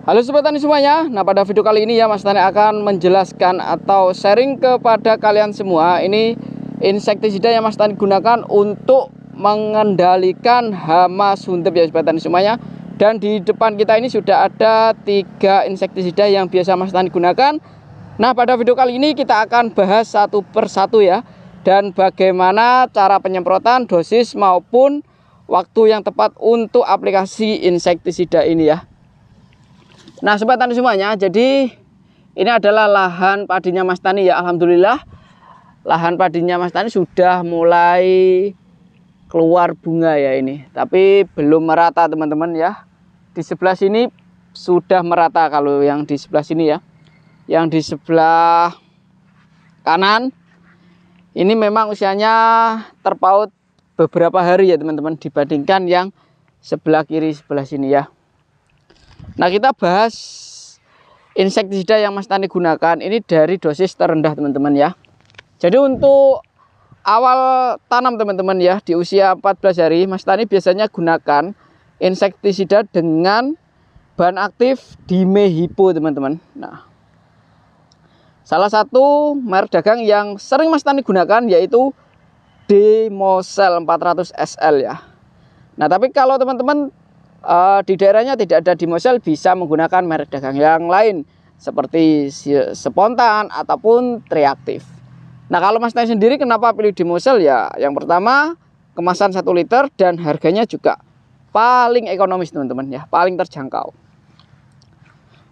Halo Sobat Tani semuanya. Nah, pada video kali ini ya Mas Tani akan menjelaskan atau sharing kepada kalian semua ini insektisida yang Mas Tani gunakan untuk mengendalikan hama suntep ya Sobat Tani semuanya. Dan di depan kita ini sudah ada 3 insektisida yang biasa Mas Tani gunakan. Nah, pada video kali ini kita akan bahas satu persatu ya, dan bagaimana cara penyemprotan, dosis maupun waktu yang tepat untuk aplikasi insektisida ini ya. Nah Sobat Tani semuanya, jadi ini adalah lahan padinya Mas Tani ya. Alhamdulillah lahan padinya Mas Tani sudah mulai keluar bunga ya ini, tapi belum merata teman-teman ya. Di sebelah sini sudah merata kalau yang di sebelah sini ya. Yang di sebelah kanan ini memang usianya terpaut beberapa hari ya teman-teman, dibandingkan yang sebelah kiri sebelah sini ya. Nah, kita bahas insektisida yang Mas Tani gunakan ini dari dosis terendah teman-teman ya. Jadi untuk awal tanam teman-teman ya, di usia 14 hari Mas Tani biasanya gunakan insektisida dengan bahan aktif dimehipo teman-teman. Nah, salah satu merek dagang yang sering Mas Tani gunakan yaitu Dimosel 400 SL ya. Nah, tapi kalau teman-teman di daerahnya tidak ada Dimosel, bisa menggunakan merek dagang yang lain seperti Spontan ataupun Triaktif. Nah, kalau Mas Tani sendiri kenapa pilih Dimosel ya? Yang pertama, kemasan 1 liter dan harganya juga paling ekonomis teman-teman ya, paling terjangkau.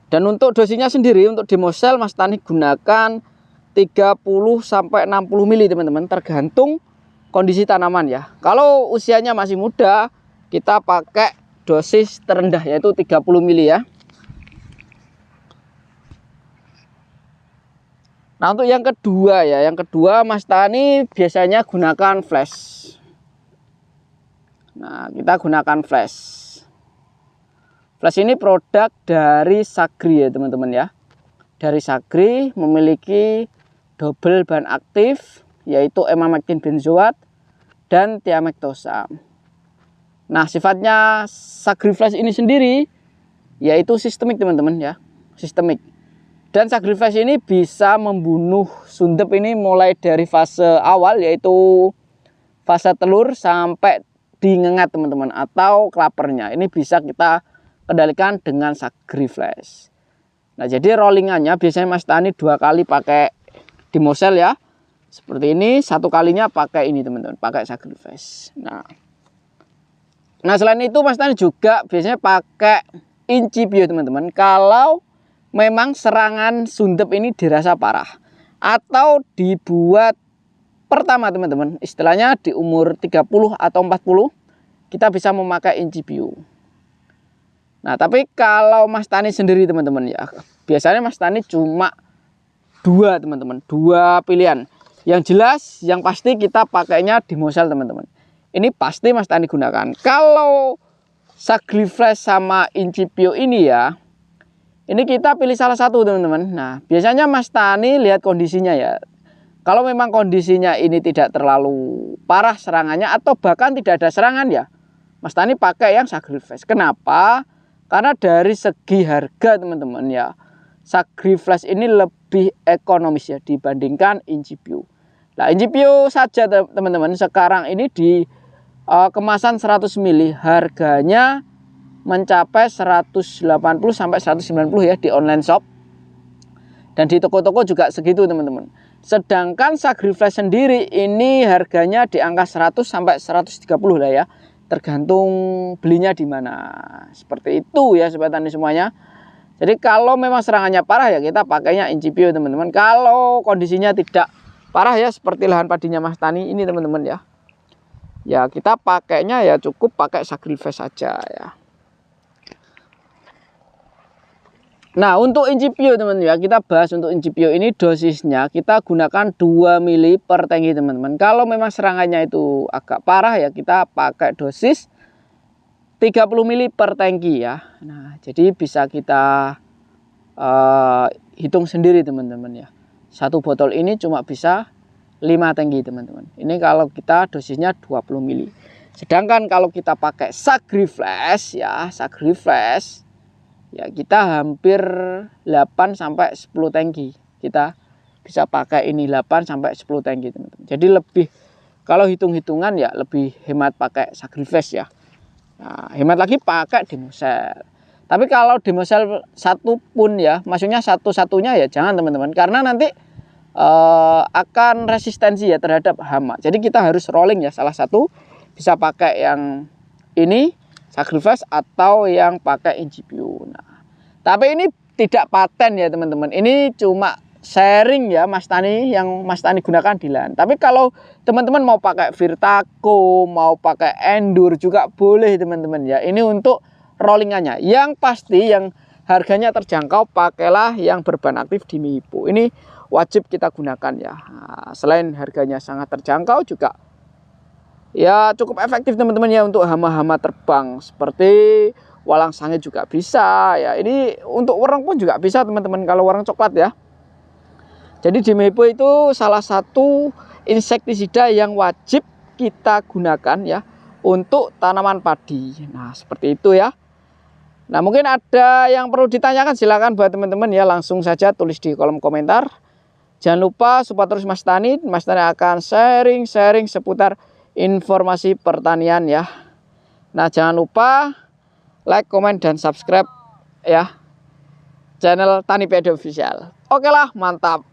Dan untuk dosinya sendiri untuk Dimosel Mas Tani gunakan 30 sampai 60 mili teman-teman, tergantung kondisi tanaman ya. Kalau usianya masih muda, kita pakai dosis terendah yaitu 30 mili ya. Nah, untuk yang kedua ya, yang kedua Mas Tani biasanya gunakan flash. Nah, kita gunakan flash. Flash ini produk dari Sagri ya teman-teman ya. Dari Sagri, memiliki double bahan aktif yaitu emamectin benzoat dan thiamethoxam. Nah, sifatnya Sagri Flash ini sendiri yaitu sistemik teman-teman ya, sistemik. Dan Sagri Flash ini bisa membunuh suntep ini mulai dari fase awal yaitu fase telur sampai dingengat teman-teman, atau klapernya. Ini bisa kita kendalikan dengan Sagri Flash. Nah, jadi rollingannya biasanya Mas Tani 2 kali pakai Dimosel ya. Seperti ini, 1 kalinya pakai ini teman-teman, pakai Sagri Flash. Nah, selain itu Mas Tani juga biasanya pakai Incipio teman-teman, kalau memang serangan suntep ini dirasa parah atau dibuat pertama teman-teman, istilahnya di umur 30 atau 40 kita bisa memakai Incipio. Nah, tapi kalau Mas Tani sendiri teman-teman ya, biasanya Mas Tani cuma 2 teman-teman, 2 pilihan. Yang jelas, yang pasti kita pakainya Dimosel teman-teman. Ini pasti Mas Tani gunakan. Kalau Sagri Flash sama Incipio ini ya, ini kita pilih salah satu teman-teman. Nah, biasanya Mas Tani lihat kondisinya ya. Kalau memang kondisinya ini tidak terlalu parah serangannya atau bahkan tidak ada serangan ya, Mas Tani pakai yang Sagri Flash. Kenapa? Karena dari segi harga teman-teman ya, Sagri Flash ini lebih ekonomis ya dibandingkan Incipio. Nah, Incipio saja teman-teman sekarang ini di kemasan 100 mili harganya mencapai 180 sampai 190 ya di online shop. Dan di toko-toko juga segitu teman-teman. Sedangkan Sagri Flash sendiri ini harganya di angka 100 sampai 130 lah ya. Tergantung belinya di mana. Seperti itu ya Sobat Tani semuanya. Jadi kalau memang serangannya parah ya kita pakainya Incipio teman-teman. Kalau kondisinya tidak parah ya seperti lahan padinya Mas Tani ini teman-teman ya, ya kita pakainya ya cukup pakai Sagri Flash saja ya. Nah, untuk Incipio teman-teman ya, kita bahas untuk Incipio ini dosisnya kita gunakan 2 mili per tangki teman-teman. Kalau memang serangannya itu agak parah ya kita pakai dosis 30 mili per tangki ya. Nah, jadi bisa kita hitung sendiri teman-teman ya. 1 botol ini cuma bisa 5 tangki teman-teman. Ini kalau kita dosisnya 20 mili. Sedangkan kalau kita pakai Sagri Flash ya, Sagri Flash ya kita hampir 8 sampai 10 tangki. Kita bisa pakai ini 8 sampai 10 tangki, teman-teman. Jadi lebih, kalau hitung-hitungan ya lebih hemat pakai Sacrifice ya. Nah, hemat lagi pakai Demosel. Tapi kalau Demosel satu pun ya, maksudnya satu-satunya ya jangan, teman-teman, karena nanti akan resistensi ya terhadap hama. Jadi kita harus rolling ya, salah satu bisa pakai yang ini Sacrifice atau yang pakai NGPU. Nah, tapi ini tidak paten ya, teman-teman. Ini cuma sharing ya Mas Tani, yang Mas Tani gunakan di LAN. Tapi kalau teman-teman mau pakai Virtaco, mau pakai Endure juga boleh, teman-teman ya. Ini untuk rollingannya. Yang pasti yang harganya terjangkau, pakailah yang berban aktif di Mipo. Ini wajib kita gunakan ya. Nah, selain harganya sangat terjangkau, juga ya cukup efektif, teman-teman ya, untuk hama-hama terbang seperti walang sangit juga bisa ya. Ini untuk warang pun juga bisa, teman-teman, kalau warang coklat ya. Jadi di Mipo itu salah satu insektisida yang wajib kita gunakan ya untuk tanaman padi. Nah, seperti itu ya. Nah, mungkin ada yang perlu ditanyakan, silakan buat teman-teman ya, langsung saja tulis di kolom komentar. Jangan lupa support terus Mas Tani. Mas Tani akan sharing seputar informasi pertanian ya. Nah, jangan lupa like, komen, dan subscribe ya channel Tani PD Official. Oke lah, mantap.